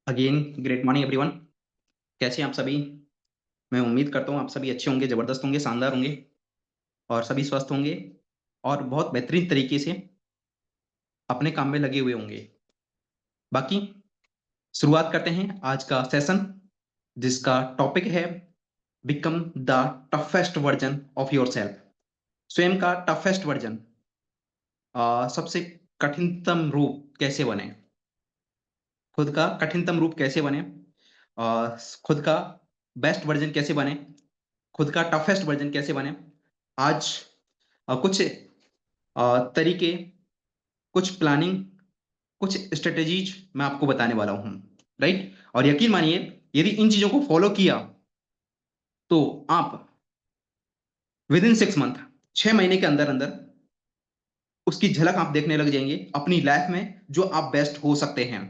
Again great morning everyone. कैसे हैं आप सभी? मैं उम्मीद करता हूँ आप सभी अच्छे होंगे, जबरदस्त होंगे, शानदार होंगे और सभी स्वस्थ होंगे और बहुत बेहतरीन तरीके से अपने काम में लगे हुए होंगे। बाकी शुरुआत करते हैं आज का सेशन, जिसका टॉपिक है become the toughest version of your self. स्वयं का टफेस्ट वर्जन, सबसे कठिनतम रूप कैसे बने, खुद का कठिनतम रूप कैसे बने, खुद का बेस्ट वर्जन कैसे बने, खुद का टफेस्ट वर्जन कैसे बने। आज कुछ तरीके, कुछ प्लानिंग, कुछ स्ट्रेटेजीज मैं आपको बताने वाला हूं। राइट? और यकीन मानिए, यदि इन चीजों को फॉलो किया तो आप विद इन 6 मंथ, 6 महीने के अंदर अंदर उसकी झलक आप देखने लग जाएंगे अपनी लाइफ में, जो आप बेस्ट हो सकते हैं,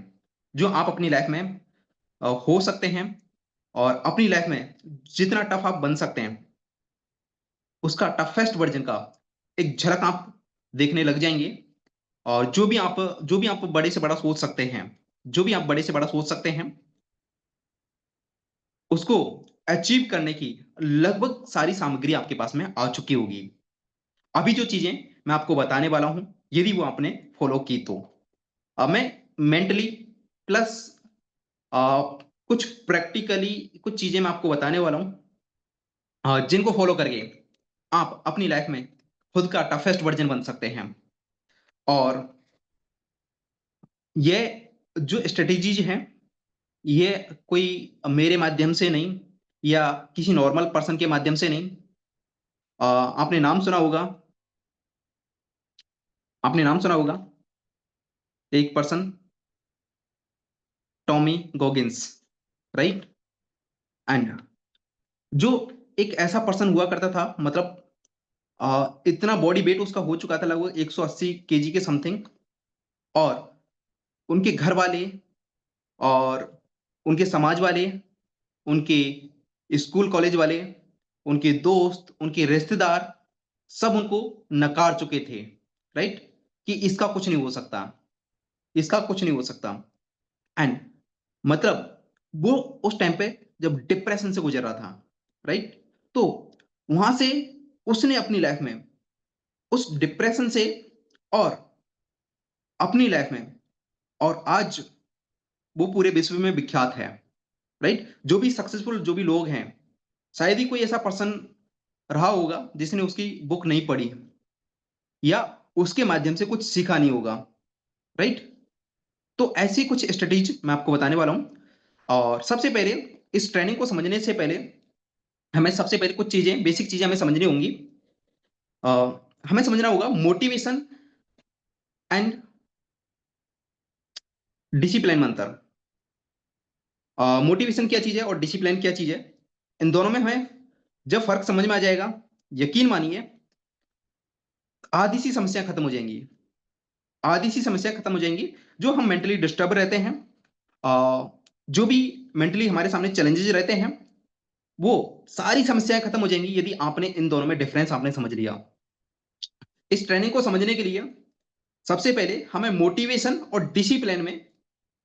जो आप अपनी लाइफ में हो सकते हैं, और अपनी लाइफ में जितना टफ आप बन सकते हैं उसका टफेस्ट वर्जन का एक झलक आप देखने लग जाएंगे। और जो भी आप बड़े से बड़ा सोच सकते हैं, जो भी आप बड़े से बड़ा सोच सकते हैं, उसको अचीव करने की लगभग सारी सामग्री आपके पास में आ चुकी होगी। अभी जो चीजें मैं आपको बताने वाला हूं, यदि वो आपने फॉलो की तो अब मैं मेंटली प्लस कुछ प्रैक्टिकली कुछ चीजें मैं आपको बताने वाला हूं, जिनको फॉलो करके आप अपनी लाइफ में खुद का टफेस्ट वर्जन बन सकते हैं। और ये जो स्ट्रेटेजीज हैं, ये कोई मेरे माध्यम से नहीं या किसी नॉर्मल पर्सन के माध्यम से नहीं। आपने नाम सुना होगा, आपने नाम सुना होगा एक person, Tommy Goggins. Right? And जो एक ऐसा पर्सन हुआ करता था, मतलब इतना बॉडी वेट उसका हो चुका था लगभग 180 केजी के समथिंग। और उनके घर वाले और उनके समाज वाले, उनके स्कूल कॉलेज वाले, उनके दोस्त, उनके रिश्तेदार, सब उनको नकार चुके थे। राइट? कि इसका कुछ नहीं हो सकता, इसका कुछ नहीं हो सकता। एंड मतलब वो उस टाइम पे जब डिप्रेशन से गुजर रहा था, राइट, तो वहां से उसने अपनी लाइफ में उस डिप्रेशन से और अपनी लाइफ में, और आज वो पूरे विश्व में विख्यात है। राइट? जो भी सक्सेसफुल जो भी लोग हैं, शायद ही कोई ऐसा पर्सन रहा होगा जिसने उसकी बुक नहीं पढ़ी या उसके माध्यम से कुछ सीखा नहीं होगा। राइट? तो ऐसी कुछ स्ट्रेटेजी मैं आपको बताने वाला हूं। और सबसे पहले, इस ट्रेनिंग को समझने से पहले हमें सबसे पहले कुछ चीजें, बेसिक चीजें हमें समझनी होंगी। अ, हमें समझना होगा मोटिवेशन एंड डिसिप्लिन में अंतर। मोटिवेशन क्या चीज है और डिसिप्लिन क्या चीज है, इन दोनों में हमें जब फर्क समझ में आ जाएगा, यकीन मानिए आधी सी समस्या खत्म हो जाएंगी। आधी सी समस्या खत्म हो जाएंगी। जो हम मेंटली डिस्टर्ब रहते हैं, जो भी मेंटली हमारे सामने चैलेंजेस रहते हैं, वो सारी समस्याएं खत्म हो जाएंगी यदि आपने इन दोनों में डिफरेंस आपने समझ लिया। इस ट्रेनिंग को समझने के लिए सबसे पहले हमें मोटिवेशन और डिसिप्लिन में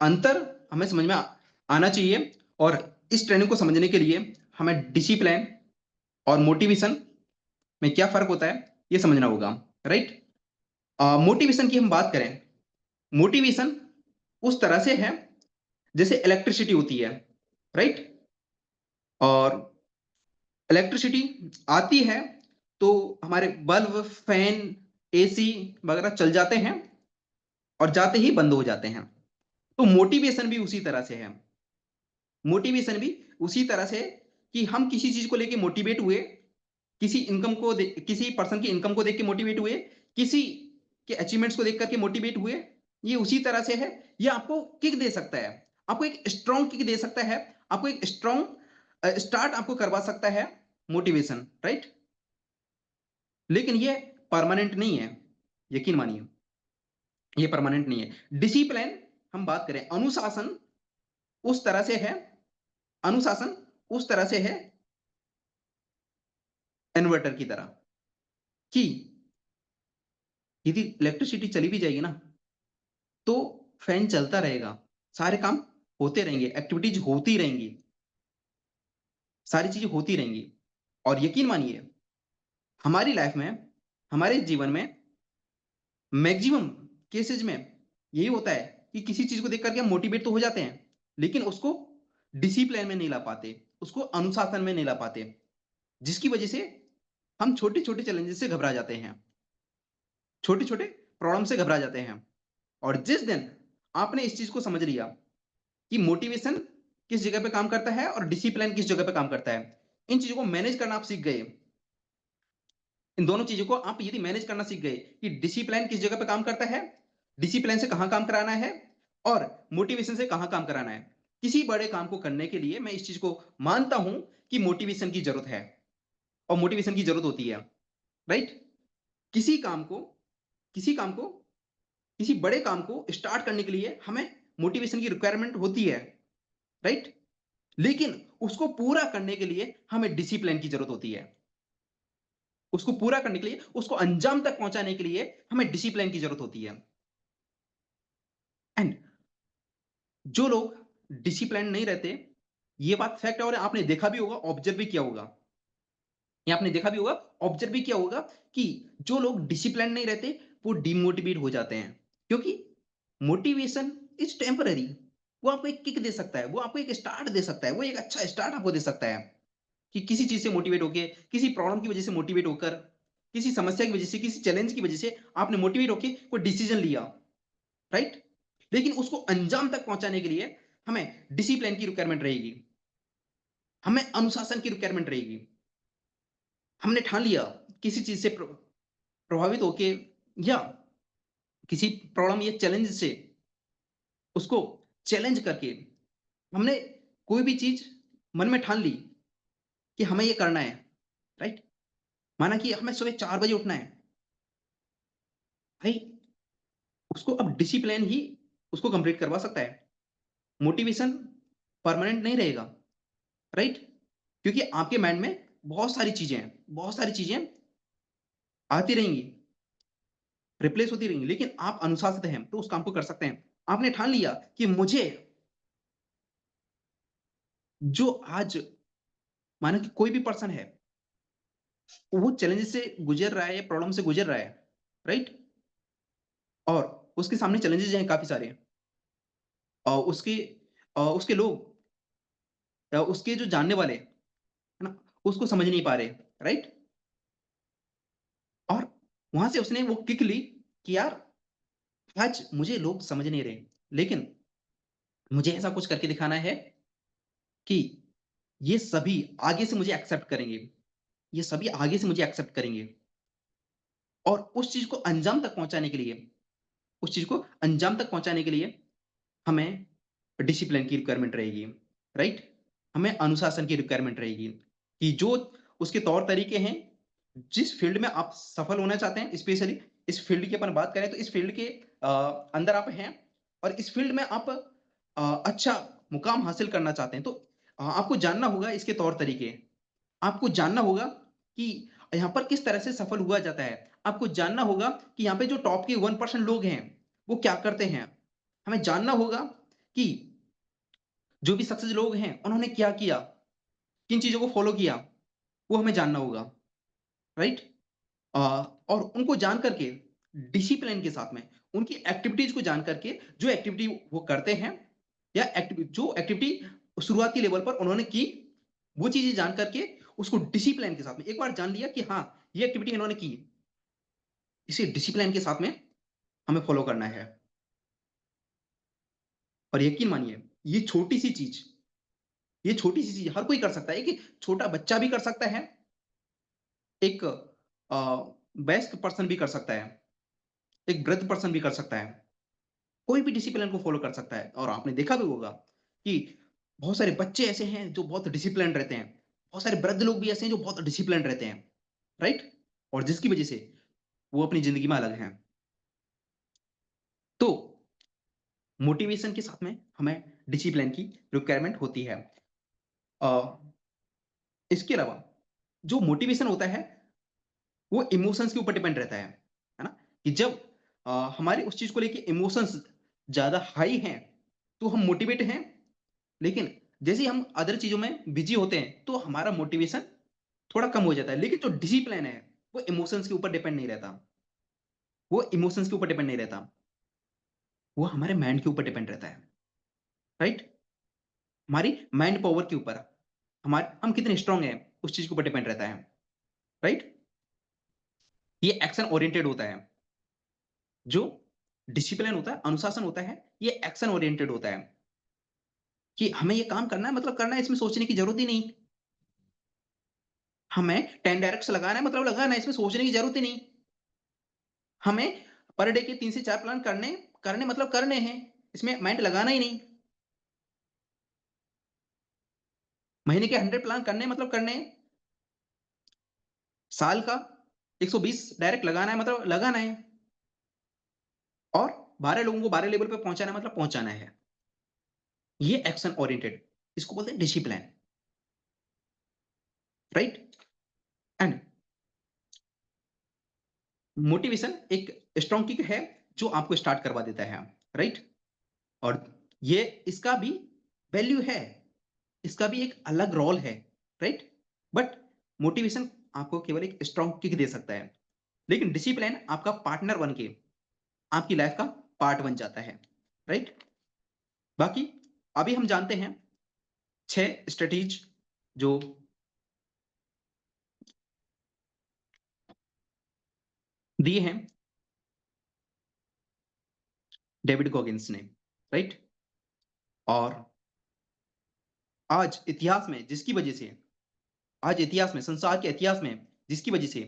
अंतर हमें समझ में आना चाहिए। और इस ट्रेनिंग को समझने के लिए हमें डिसिप्लिन और मोटिवेशन में क्या फर्क होता है ये समझना होगा। राइट? मोटिवेशन की हम बात करें, मोटिवेशन उस तरह से है जैसे इलेक्ट्रिसिटी होती है। राइट? और इलेक्ट्रिसिटी आती है तो हमारे बल्ब, फैन, एसी वगैरह चल जाते हैं और जाते ही बंद हो जाते हैं। तो मोटिवेशन भी उसी तरह से है। मोटिवेशन भी उसी तरह से कि हम किसी चीज को लेके मोटिवेट हुए, किसी पर्सन की इनकम को देख के मोटिवेट हुए, किसी के अचीवमेंट्स को देख करके मोटिवेट हुए। ये उसी तरह से है। ये आपको किक दे सकता है, आपको एक स्ट्रॉन्ग किक दे सकता है, आपको एक स्ट्रॉन्ग स्टार्ट आपको करवा सकता है मोटिवेशन। राइट? लेकिन ये परमानेंट नहीं है, यकीन मानिए, ये परमानेंट नहीं है। डिसिप्लिन हम बात करें, अनुशासन उस तरह से है, अनुशासन उस तरह से है इन्वर्टर की तरह, कि यदि इलेक्ट्रिसिटी चली भी जाएगी ना तो फैन चलता रहेगा, सारे काम होते रहेंगे, एक्टिविटीज होती रहेंगी, सारी चीजें होती रहेंगी। और यकीन मानिए, हमारी लाइफ में, हमारे जीवन में मैक्सिमम केसेज में यही होता है कि किसी चीज को देख करके हम मोटिवेट तो हो जाते हैं, लेकिन उसको डिसिप्लिन में नहीं ला पाते, उसको अनुशासन में नहीं ला पाते, जिसकी वजह से हम छोटे छोटे चैलेंजेस से घबरा जाते हैं, छोटे छोटे प्रॉब्लम से घबरा जाते हैं। और जिस दिन आपने इस चीज को समझ लिया कि मोटिवेशन किस जगह पे काम करता है और डिसिप्लिन किस जगह पे काम करता है, इन चीजों को मैनेज करना आप सीख गए, इन दोनों चीजों को आप यदि मैनेज करना सीख गए कि डिसिप्लिन किस जगह पे काम करता है, डिसिप्लिन से कहां काम कराना है और मोटिवेशन से कहां काम कराना है, किसी बड़े काम को करने के लिए मैं इस चीज को मानता हूं कि मोटिवेशन की जरूरत है और मोटिवेशन की जरूरत होती है, राइट। किसी काम को किसी काम को किसी बड़े काम को स्टार्ट करने के लिए हमें मोटिवेशन की रिक्वायरमेंट होती है, राइट। लेकिन उसको पूरा करने के लिए हमें डिसिप्लिन की जरूरत होती है, उसको पूरा करने के लिए, उसको अंजाम तक पहुंचाने के लिए हमें डिसिप्लिन की जरूरत होती है। एंड जो लोग डिसिप्लिन नहीं रहते, ये बात फैक्ट है और आपने देखा भी होगा, ऑब्जर्व भी किया होगा, ये आपने देखा भी होगा, ऑब्जर्व भी किया होगा कि जो लोग डिसिप्लिन नहीं रहते वो डिमोटिवेट हो जाते हैं, क्योंकि मोटिवेशन इज टेम्पररी। वो आपको एक किक दे सकता है, वो आपको एक स्टार्ट दे सकता है, वो एक अच्छा स्टार्ट आपको दे सकता है कि किसी चीज से मोटिवेट होके, किसी प्रॉब्लम की वजह से मोटिवेट होकर, किसी समस्या की वजह से, किसी चैलेंज की वजह से आपने मोटिवेट होके कोई डिसीजन लिया, राइट। लेकिन उसको अंजाम तक पहुंचाने के लिए हमें डिसिप्लिन की रिक्वायरमेंट रहेगी, हमें अनुशासन की रिक्वायरमेंट रहेगी। हमने ठान लिया किसी चीज से प्रभावित होके या किसी प्रॉब्लम या चैलेंज से उसको चैलेंज करके हमने कोई भी चीज मन में ठान ली कि हमें ये करना है, राइट। माना कि हमें सुबह 4 बजे उठना है, भाई उसको अब डिसिप्लिन ही उसको कंप्लीट करवा सकता है, मोटिवेशन परमानेंट नहीं रहेगा, राइट। क्योंकि आपके माइंड में बहुत सारी चीजें हैं, बहुत सारी चीजें आती रहेंगी, रिप्लेस होती रहेंगी, लेकिन आप अनुशासित हैं तो उस काम को कर सकते हैं। आपने ठान लिया कि मुझे जो आज, माना कि कोई भी पर्सन है, वो चैलेंज से गुजर रहा है या प्रॉब्लम से गुजर रहा है, राइट। और उसके सामने चैलेंजेस हैं काफी सारे, और उसके लोग, उसके जो जानने वाले है ना, उसको समझ नहीं पा रहे, राइट। और वहां से उसने वो किक ली कि यार आज मुझे लोग समझ नहीं रहे, लेकिन मुझे ऐसा कुछ करके दिखाना है कि ये सभी आगे से मुझे एक्सेप्ट करेंगे, ये सभी आगे से मुझे एक्सेप्ट करेंगे। और उस चीज को अंजाम तक पहुंचाने के लिए, उस चीज को अंजाम तक पहुंचाने के लिए हमें डिसिप्लिन की रिक्वायरमेंट रहेगी, राइट। हमें अनुशासन की रिक्वायरमेंट रहेगी कि जो उसके तौर तरीके हैं, जिस फील्ड में आप सफल होना चाहते हैं, स्पेशली इस फील्ड की अपन बात करें तो इस फील्ड के अंदर आप हैं और इस फील्ड में आप अच्छा मुकाम हासिल करना चाहते हैं, तो आपको जानना होगा इसके तौर तरीके, आपको जानना होगा कि यहाँ पर किस तरह से सफल हुआ जाता है, आपको जानना होगा कि यहाँ पे जो टॉप के 1% लोग हैं वो क्या करते हैं, हमें जानना होगा कि जो भी सक्सेस लोग हैं उन्होंने क्या किया, किन चीजों को फॉलो किया, वो हमें जानना होगा, राइट। और उनको जान करके डिसिप्लिन के साथ में उनकी एक्टिविटीज को जान करके, जो एक्टिविटी वो करते हैं या जो एक्टिविटी शुरुआती लेवल पर उन्होंने की, वो चीजें जान करके उसको डिसिप्लिन के साथ में एक बार जान लिया कि हाँ ये एक्टिविटी इन्होंने की, इसे डिसिप्लिन के साथ में हमें फॉलो करना है। और यकीन मानिए, ये छोटी सी चीज, ये छोटी सी चीज हर कोई कर सकता है, कि छोटा बच्चा भी कर सकता है, एक वयस्क पर्सन भी कर सकता है, एक वृद्ध पर्सन भी कर सकता है, कोई भी डिसिप्लिन को फॉलो कर सकता है। और आपने देखा भी होगा कि बहुत सारे बच्चे ऐसे हैं जो बहुत डिसिप्लिन रहते हैं, बहुत सारे वृद्ध लोग भी ऐसे हैं जो बहुत डिसिप्लिन रहते हैं, राइट। और जिसकी वजह से वो अपनी जिंदगी में अलग हैं। तो मोटिवेशन के साथ में हमें डिसिप्लिन की रिक्वायरमेंट होती है। अ, इसके अलावा जो मोटिवेशन होता है वो इमोशंस के ऊपर डिपेंड रहता है ना, कि जब हमारे उस चीज को लेके इमोशंस ज्यादा हाई हैं तो हम मोटिवेट हैं, लेकिन जैसे ही हम अदर चीजों में बिजी होते हैं तो हमारा मोटिवेशन थोड़ा कम हो जाता है। लेकिन जो डिसिप्लिन है वो इमोशंस के ऊपर डिपेंड नहीं रहता, वो इमोशंस के ऊपर डिपेंड नहीं रहता, वो हमारे माइंड के ऊपर डिपेंड रहता है। राइट? हमारी माइंड पावर के ऊपर, हमारे हम कितने स्ट्रांग हैं उस चीज के ऊपर डिपेंड रहता है। राइट? ये एक्शन ओरिएंटेड होता है। जो डिसिप्लिन होता है, अनुशासन होता है, ये एक्शन ओरिएंटेड होता है कि हमें ये काम करना है मतलब करना है, इसमें सोचने की जरूरत ही नहीं। हमें 10 डायरेक्ट्स लगाना है मतलब लगाना है, इसमें सोचने की जरूरत ही नहीं। हमें पर डे के 3 से 4 प्लान करने करने मतलब करने हैं, इसमें माइंड लगाना ही नहीं। महीने के 100 प्लान करने मतलब करने हैं। साल का 120 डायरेक्ट लगाना है मतलब लगाना है। और 12 लोगों को 12 लेवल पे पहुंचाना है मतलब पहुंचाना है। ये एक्शन ओरिएंटेड, इसको बोलते हैं डिसिप्लिन। राइट? एंड मोटिवेशन एक स्ट्रॉन्ग किक है जो आपको स्टार्ट करवा देता है। राइट? और ये इसका भी वैल्यू है, इसका भी एक अलग रोल है। राइट? बट मोटिवेशन आपको केवल एक स्ट्रॉन्ग किक दे सकता है, लेकिन डिसिप्लिन आपका पार्टनर बन के आपकी लाइफ का पार्ट बन जाता है। राइट? बाकी अभी हम जानते हैं 6 स्ट्रेटेजी जो दिए हैं डेविड गॉगिंस ने। राइट? और आज इतिहास में जिसकी वजह से, आज इतिहास में, संसार के इतिहास में जिसकी वजह से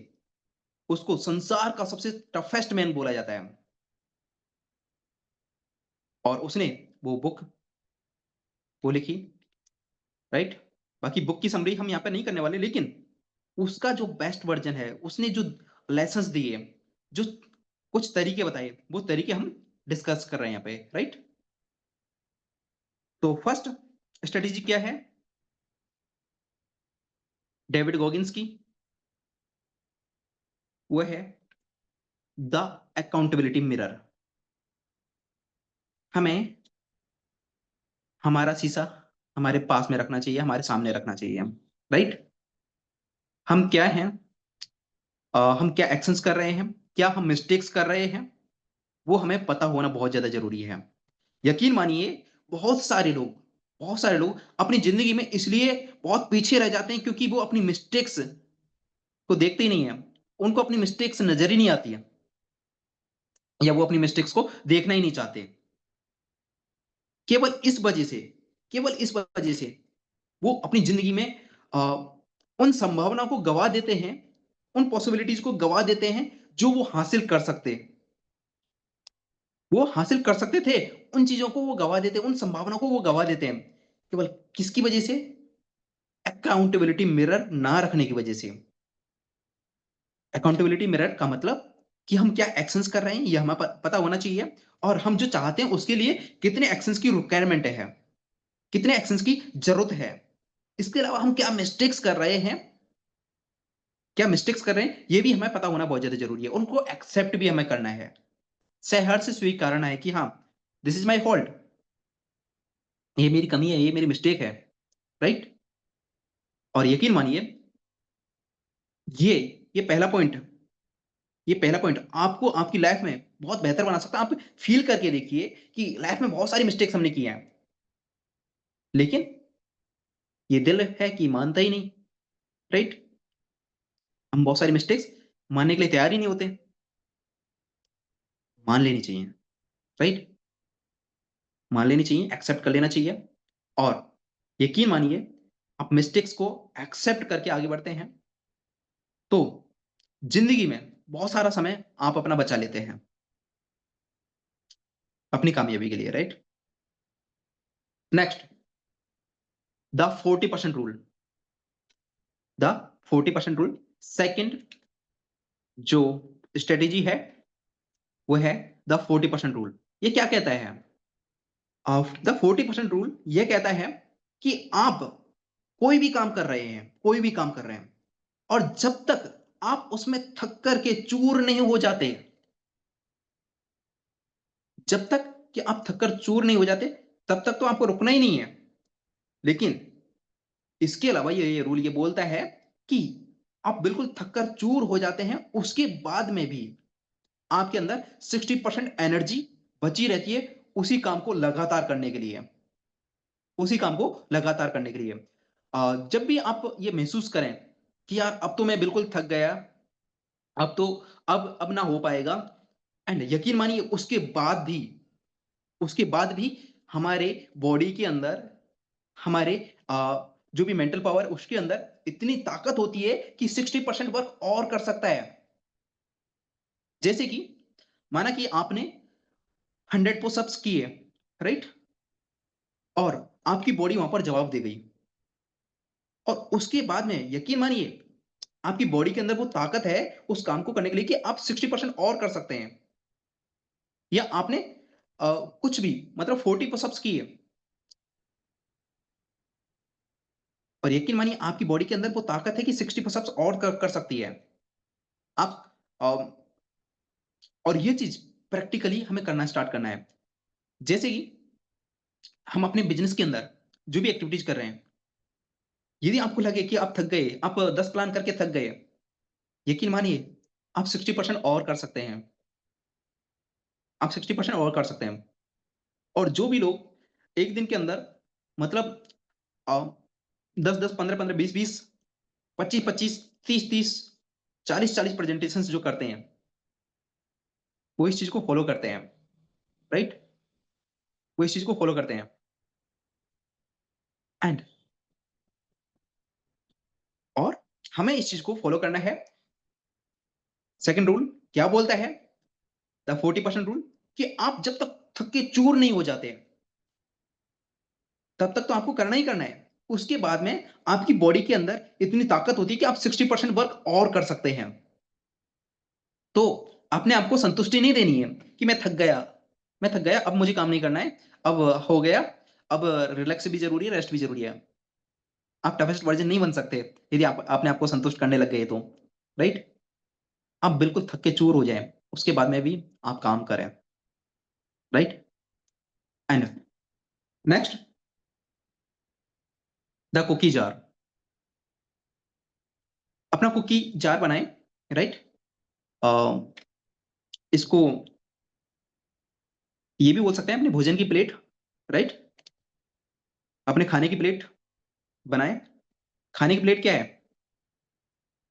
उसको संसार का सबसे टफेस्ट मैन बोला जाता है। और उसने वो बुक वो लिखी। राइट? बाकी बुक की समरी हम यहाँ पे नहीं करने वाले, लेकिन उसका जो बेस्ट वर्जन है, उसने जो लेसन्स दिए, जो कुछ तरीके बताए, वो तरीके हम डिस्कस कर रहे हैं यहाँ पे। राइट? तो फर्स्ट स्ट्रेटेजी क्या है डेविड गॉगिंस की? वो है द अकाउंटेबिलिटी मिरर। हमें हमारा शीशा हमारे पास में रखना चाहिए, हमारे सामने रखना चाहिए। राइट? हम क्या हैं, हम क्या एक्शंस कर रहे हैं, क्या हम मिस्टेक्स कर रहे हैं, वो हमें पता होना बहुत ज्यादा जरूरी है। यकीन मानिए, बहुत सारे लोग अपनी जिंदगी में इसलिए बहुत पीछे रह जाते हैं क्योंकि वो अपनी मिस्टेक्स को देखते ही नहीं है। उनको अपनी मिस्टेक्स नजर ही नहीं आती है, या वो अपनी मिस्टेक्स को देखना ही नहीं चाहते। केवल इस वजह से, केवल इस वजह से वो अपनी जिंदगी में अ, उन संभावनाओं को गवा देते हैं, उन पॉसिबिलिटीज को गवा देते हैं जो वो हासिल कर सकते, वो हासिल कर सकते थे। उन चीजों को वो गवा देते, उन संभावनाओं को वो गवा देते हैं, केवल किसकी वजह से? अकाउंटेबिलिटी मिरर ना रखने की वजह से। अकाउंटेबिलिटी मिरर का मतलब कि हम क्या एक्शंस कर रहे हैं ये हमें पता होना चाहिए, और हम जो चाहते हैं उसके लिए कितने एक्शंस की रिक्वायरमेंट है, कितने एक्शंस की जरूरत है। इसके अलावा हम क्या मिस्टेक्स कर रहे हैं, क्या मिस्टेक्स कर रहे हैं ये भी हमें पता होना बहुत ज्यादा जरूरी है। उनको एक्सेप्ट भी हमें करना है, सहर से स्वीकारना है कि हाँ, दिस इज माई फॉल्ट, ये मेरी कमी है, ये मेरी मिस्टेक है। राइट? और यकीन मानिए, ये ये पहला पॉइंट, ये पहला पॉइंट आपको आपकी लाइफ में बहुत बेहतर बना सकता है। आप फील करके देखिए कि लाइफ में बहुत सारी मिस्टेक्स हमने की हैं, लेकिन ये दिल है कि मानता ही नहीं। राइट? हम बहुत सारी मिस्टेक्स मानने के लिए तैयार ही नहीं होते। मान लेनी चाहिए। राइट? मान लेनी चाहिए, एक्सेप्ट कर लेना चाहिए। और यकीन मानिए, आप मिस्टेक्स को एक्सेप्ट करके आगे बढ़ते हैं तो जिंदगी में बहुत सारा समय आप अपना बचा लेते हैं अपनी कामयाबी के लिए। Right? Next, the 40% rule. The 40% rule second जो स्ट्रेटेजी है वो है द 40% रूल। ये क्या कहता है? द 40% रूल ये कहता है कि आप कोई भी काम कर रहे हैं, कोई भी काम कर रहे हैं, और जब तक आप उसमें थक करके चूर नहीं हो जाते, जब तक कि आप थककर चूर नहीं हो जाते, तब तक तो आपको रुकना ही नहीं है। लेकिन इसके अलावा ये रूल ये बोलता है कि आप बिल्कुल थक कर चूर हो जाते हैं, उसके बाद में भी आपके अंदर 60% एनर्जी बची रहती है उसी काम को लगातार करने के लिए, उसी काम को लगातार करने के लिए। जब भी आप ये महसूस करें कि यार अब तो मैं बिल्कुल थक गया, अब तो अब ना हो पाएगा, एंड यकीन मानिए उसके बाद भी हमारे बॉडी के अंदर, हमारे जो भी मेंटल पावर उसके अंदर इतनी ताकत होती है कि 60% वर्क और कर सकता है। जैसे कि माना कि आपने 100 पुशअप्स किए, राइट? और आपकी बॉडी वहां पर जवाब दे गई, और उसके बाद में यकीन मानिए आपकी बॉडी के अंदर वो ताकत है उस काम को करने के लिए कि आप 60% और कर सकते हैं। या आपने कुछ भी मतलब 40 पुशअप्स किए, और यकीन मानिए आपकी बॉडी के अंदर वो ताकत है कि 60 पुशअप्स और कर सकती है। आप अ, और ये चीज प्रैक्टिकली हमें करना स्टार्ट करना है। जैसे कि हम अपने बिजनेस के अंदर जो भी एक्टिविटीज कर रहे हैं, यदि आपको लगे कि आप थक गए, आप 10 प्लान करके थक गए, यकीन मानिए आप 60% और कर सकते हैं, आप 60% और कर सकते हैं। और जो भी लोग एक दिन के अंदर मतलब 10-10, 15-15, 20-20, 25-25, 30-30, 40-40 प्रेजेंटेशन जो करते हैं, वो इस चीज को फॉलो करते हैं, राइट? वो इस चीज को फॉलो करते हैं। एंड और हमें इस चीज को फॉलो करना है। सेकंड रूल क्या बोलता है? द 40% रूल, कि आप जब तक थक के चूर नहीं हो जाते तब तक तो आपको करना ही करना है। उसके बाद में आपकी बॉडी के अंदर इतनी ताकत होती है कि आप 60% वर्क और कर सकते हैं। तो अपने आप को संतुष्टि नहीं देनी है कि मैं थक गया, अब मुझे काम नहीं करना है, अब हो गया, अब रिलैक्स भी जरूरी है, रेस्ट भी जरूरी है। आप टफेस्ट वर्जन नहीं बन सकते यदि आप अपने आप को संतुष्ट करने लग गए तो, राइट? आप बिल्कुल थक के चूर हो जाए, उसके बाद में भी आप काम करें, right? And next, the cookie jar. अपना कुकी जार बनाएं, राइट? इसको ये भी बोल सकते हैं अपने भोजन की प्लेट, राइट? अपने खाने की प्लेट बनाएं। खाने की प्लेट क्या है?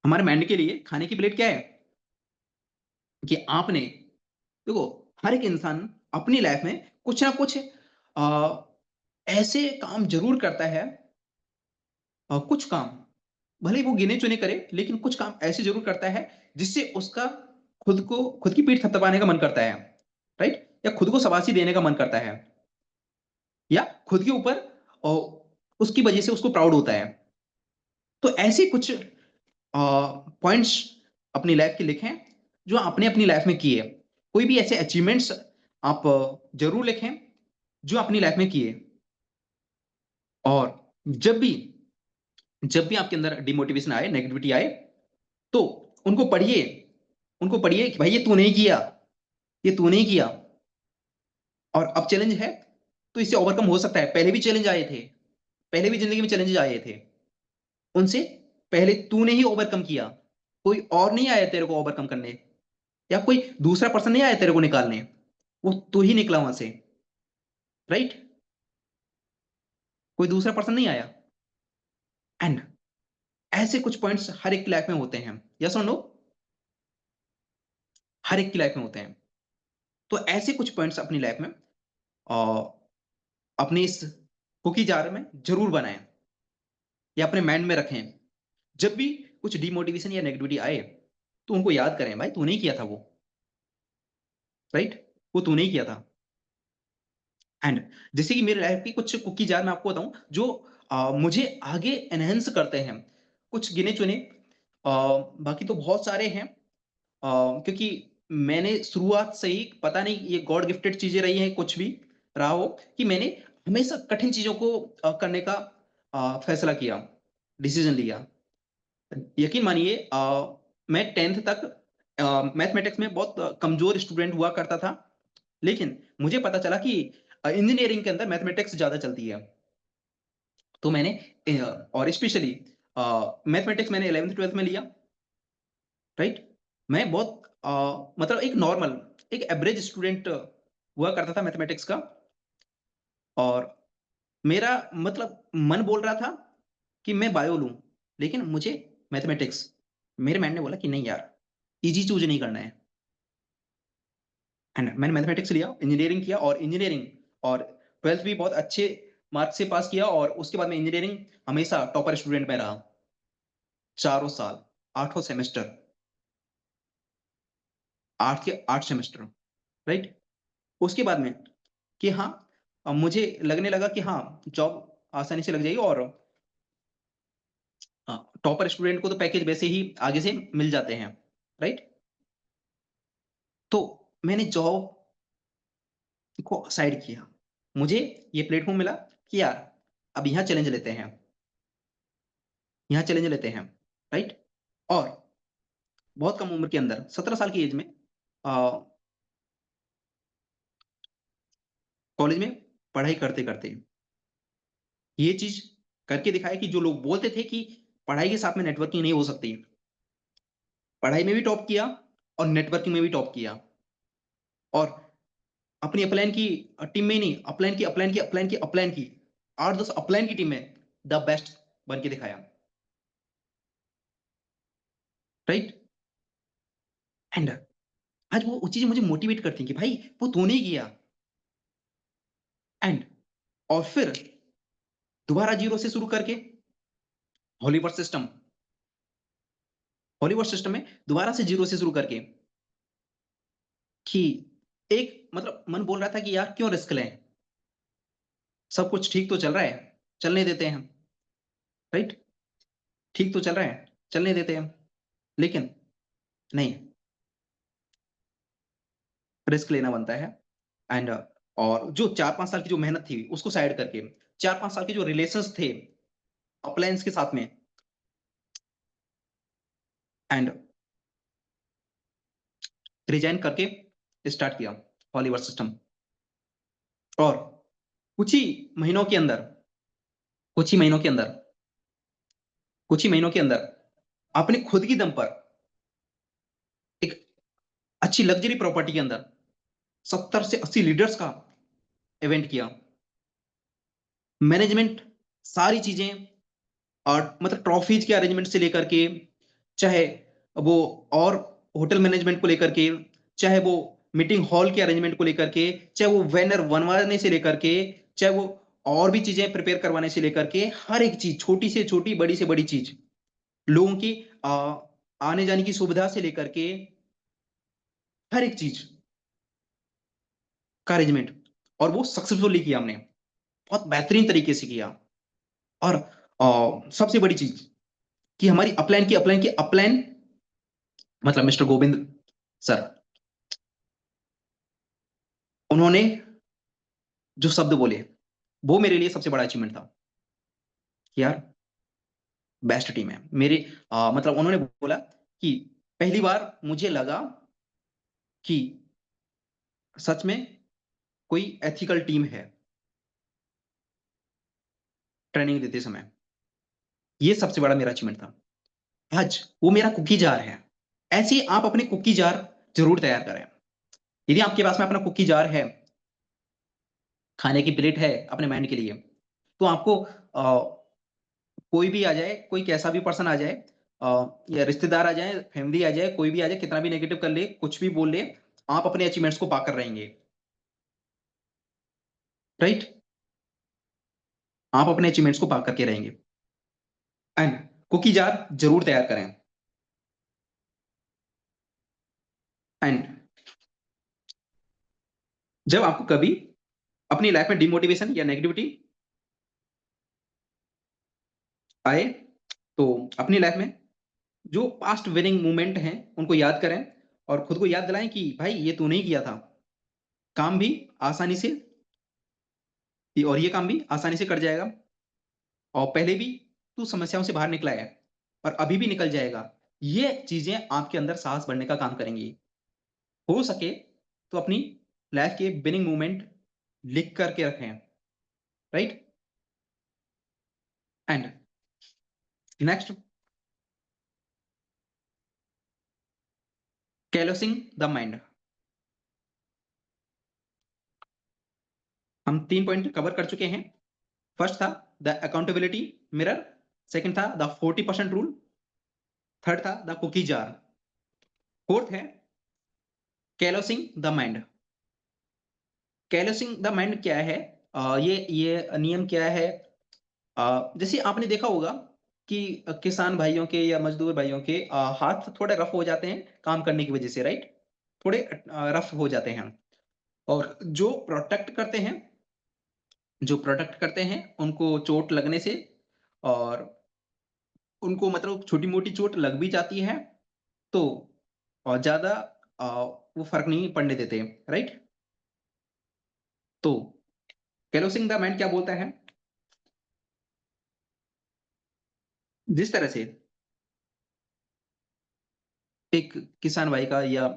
हमारे माइंड के लिए खाने की प्लेट क्या है? कि आपने देखो, हर एक इंसान अपनी लाइफ में कुछ ना कुछ ऐसे काम जरूर करता है, कुछ काम भले ही वो गिने चुने करे, लेकिन कुछ काम ऐसे जरूर करता है जिससे उसका खुद की पीठ थपथपाने का मन करता है, राइट? या खुद को शाबाशी देने का मन करता है, या खुद के ऊपर उसकी वजह से उसको प्राउड होता है। तो ऐसे कुछ पॉइंट्स अपनी लाइफ के लिखें जो आपने अपनी लाइफ में किए। कोई भी ऐसे अचीवमेंट्स आप जरूर लिखें जो अपनी लाइफ में किए। और जब भी जब भी आपके अंदर डिमोटिवेशन आए, नेगेटिविटी आए, तो उनको पढ़िए, उनको पढ़िए कि भाई ये तू नहीं किया, ये तू नहीं किया, और अब चैलेंज है तो इससे ओवरकम हो सकता है। पहले भी चैलेंज आए थे, पहले भी जिंदगी में चैलेंजेस आए थे, उनसे पहले तूने ही ओवरकम किया, कोई और नहीं आया तेरे को ओवरकम करने, या कोई दूसरा पर्सन नहीं आया तेरे को निकालने, वो तू ही निकला वहां से, राइट? कोई दूसरा पर्सन नहीं आया। एंड ऐसे कुछ पॉइंट्स हर एक की लाइफ में होते हैं, यस और नो? हर एक की लाइफ में होते हैं। तो ऐसे कुछ पॉइंट्स अपनी लाइफ में अपने इस कुकी जार में जरूर बनाएं, या अपने माइंड में रखें। जब भी कुछ डिमोटिवेशन या नेगेटिविटी आए तो उनको याद करें, भाई तूने ही किया था वो, राइट? वो तूने ही किया था। एंड जैसे कि मेरे लाइफ की कुछ कुकी जार मैं आपको बताऊं जो मुझे आगे एनहेंस करते हैं, कुछ गिने चुने, बाकी तो बहुत सारे हैं, क्योंकि मैंने शुरुआत से ही पता नहीं ये गॉड गिफ्टेड चीजें रही हैं, कुछ भी रहा हो, कि मैंने हमेशा कठिन चीजों को करने का फैसला किया, डिसीजन लिया। यकीन मानिए मैं 10th तक मैथमेटिक्स में बहुत कमजोर स्टूडेंट हुआ करता था, लेकिन मुझे पता चला कि इंजीनियरिंग के अंदर मैथमेटिक्स ज्यादा चलती है। तो मैंने और स्पेशली मैथमेटिक्स मैंने 11th-12th में लिया, राइट? मैं बहुत मतलब एक नॉर्मल, एक एवरेज स्टूडेंट हुआ करता था मैथमेटिक्स का, और मेरा मतलब मन बोल रहा था कि मैं बायो लूँ, लेकिन मुझे मैथमेटिक्स, मेरे माइंड ने बोला कि नहीं यार, ईज़ी चूज़ नहीं करना है। एंड मैंने मैथमेटिक्स लिया, इंजीनियरिंग किया, और इंजीनियरिंग और 12th भी बहुत अच्छे मार्क्स से पास किया, और उसके बाद मैं इंजीनियरिंग हमेशा टॉपर स्टूडेंट में रहा। चारों साल, आठों सेमेस्टर, 8 के 8 सेमेस्टर, राइट? उसके बाद में कि हाँ, मुझे लगने लगा कि हाँ, जॉब आसानी से लग जाएगी, और टॉपर स्टूडेंट को तो पैकेज वैसे ही आगे से मिल जाते हैं, राइट? तो मैंने जॉब को साइड किया। मुझे ये प्लेटफ़ॉर्म मिला कि यार, अब यहाँ चैलेंज लेते हैं, यहाँ चैलेंज लेते हैं, राइट? और बहुत कम उम्र के अंदर 17 साल की एज में कॉलेज में पढ़ाई करते-करते ये चीज़ करके दिखाया कि जो लोग बोलते थे कि पढ़ाई के साथ में नेटवर्किंग नहीं हो सकती, पढ़ाई में भी टॉप किया और नेटवर्किंग में भी टॉप किया, और अपनी अपलाइन की टीम में ही नहीं, अपलाइन की, अपलाइन की, अपलाइन की, अपलाइन की, 8-10 अपलाइन की टीम में द बेस्ट बन के दिखाया, राइट? एंड आज वो चीज़ें मुझे मोटिवेट करती हैं कि भाई वो तूने किया, एंड और फिर दोबारा ज़ीरो से शुरू करके हॉलीवुड सिस्टम, हॉलीवुड सिस्टम में दोबारा से ज़ीरो से शुरू करके कि एक मतलब मन बोल रहा था कि यार क्यों रिस्क लें? सब कुछ ठीक तो चल रहा है, चलने देते हैं, राइट? ठीक तो चल रहा है, चलने देते हैं। लेकिन नहीं, रिस्क लेना बनता है, एंड और जो 4-5 साल की जो मेहनत थी, उसको साइड करके 4-5 साल के जो रिलेशंस थे अपलायंस के साथ में, एंड रिज़ाइन करके स्टार्ट किया हॉलीवुड सिस्टम, और कुछ ही महीनों के अंदर, कुछ ही महीनों के अंदर, कुछ ही महीनों के अंदर अपने खुद की दम पर एक अच्छी लग्ज़री प्रॉपर्टी के अंदर 70 से 80 लीडर्स का इवेंट किया। मैनेजमेंट, सारी चीज़ें, और मतलब ट्रॉफीज़ के अरेंजमेंट से लेकर के, चाहे वो और होटल मैनेजमेंट को लेकर के, चाहे वो मीटिंग हॉल के अरेंजमेंट को लेकर के, चाहे वो बैनर बनवाने से लेकर के, चाहे वो और भी चीज़ें प्रिपेयर करवाने से लेकर के, हर एक चीज़, छोटी से छोटी, बड़ी से बड़ी चीज़, लोगों की आने-जाने की सुविधा से लेकर के, हर एक चीज़ का अरेंजमेंट, और वो सक्सेसफुली किया हमने, बहुत बेहतरीन तरीके से किया। और सबसे बड़ी चीज़ कि हमारी अपलाइन की, अपलाइन की, अपलाइन मतलब मिस्टर गोविंद सर, उन्होंने जो शब्द बोले, वो मेरे लिए सबसे बड़ा अचीवमेंट था कि यार बेस्ट टीम है। मेरे मतलब उन्होंने बोला कि पहली बार मुझे लगा कि सच में कोई एथिकल टीम है ट्रेनिंग देते समय। ये सबसे बड़ा मेरा अचीवमेंट था। आज वो मेरा कुकी जार है। ऐसे ही आप अपने कुकी जार ज़रूर तैयार करें। यदि आपके पास में अपना कुकी जार है, खाने की प्लेट है अपने माइंड के लिए, तो आपको कोई भी आ जाए, कोई कैसा भी पर्सन आ जाए, या रिश्तेदार आ जाए, फैमिली आ जाए, कोई भी आ जाए, कितना भी नेगेटिव कर ले, कुछ भी बोल ले, आप अपने अचीवमेंट्स को पाकर रहेंगे, राइट? आप अपने अचीवमेंट्स को पा करके रहेंगे, एंड कुकी जार ज़रूर तैयार करें। एंड जब आपको कभी अपनी लाइफ में डिमोटिवेशन या नेगेटिविटी आए, तो अपनी लाइफ में जो पास्ट विनिंग मोमेंट हैं, उनको याद करें, और खुद को याद दिलाएँ कि भाई ये तूने ही किया था। काम भी आसानी से, और ये काम भी आसानी से कट जाएगा, और पहले भी तू समस्याओं से बाहर निकला है, और अभी भी निकल जाएगा। ये चीज़ें आपके अंदर साहस बढ़ने का काम करेंगी। हो सके तो अपनी लाइफ के विनिंग मोमेंट लिख कर के रखें, right? And next, callousing the mind. हम 3 पॉइंट कवर कर चुके हैं। फर्स्ट था द अकाउंटेबिलिटी मिरर, सेकंड था द 40% रूल, थर्ड था द कुकी जार, फोर्थ है callousing the mind. Callousing the mind क्या है? ये नियम क्या है? जैसे आपने देखा होगा कि किसान भाइयों के या मजदूर भाइयों के हाथ थोड़े रफ हो जाते हैं काम करने की वजह से, राइट? थोड़े रफ हो जाते हैं। और जो प्रोटेक्ट करते हैं उनको चोट लगने से, और उनको मतलब छोटी-मोटी चोट लग भी जाती है तो ज़्यादा वो फ़र्क नहीं पड़ने देते, राइट? तो कैलोसिंग द माइंड क्या बोलता है? जिस तरह से एक किसान भाई का या